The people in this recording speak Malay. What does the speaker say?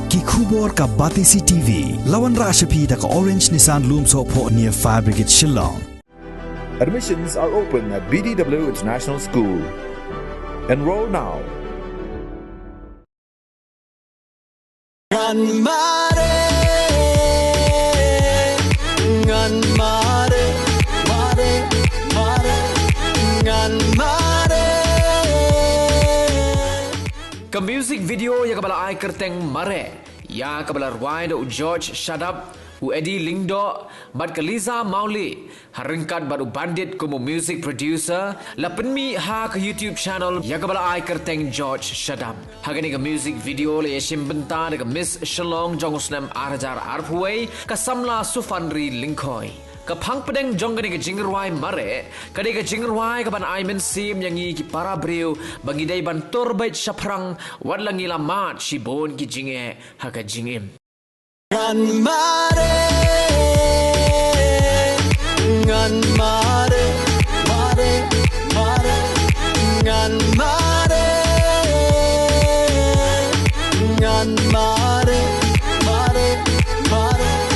ki khubor ka Batisi TV lawan Rashapi da ka Orange Nissan Lumso po near Fire Brigade Shillong. Admissions are open at BDW International School. Enroll now. Ke music video yang kebala ai kerteng mare ya kebala ruai do George Shadab u Eddie Lingdo bad ke Liza Mauli harengkat badu bandit kumu music producer la penmi ha ke YouTube channel ya kebala ai kerteng George Shadab hagani ke music video le yeshim benta de Miss Shillong Jongusnam Arjar Arphuai ka Samla Sufanri Linkoi kapang pedeng jonggani ke jingerwai mare kadi ke jingerwai ke ban aimen sim yang ki para breu bagi dai ban torbait shaprang wadlangi lamat shibon ki jinge haka jingim ngan mare ngan mare mare mare ngan mare ngan mare mare mare.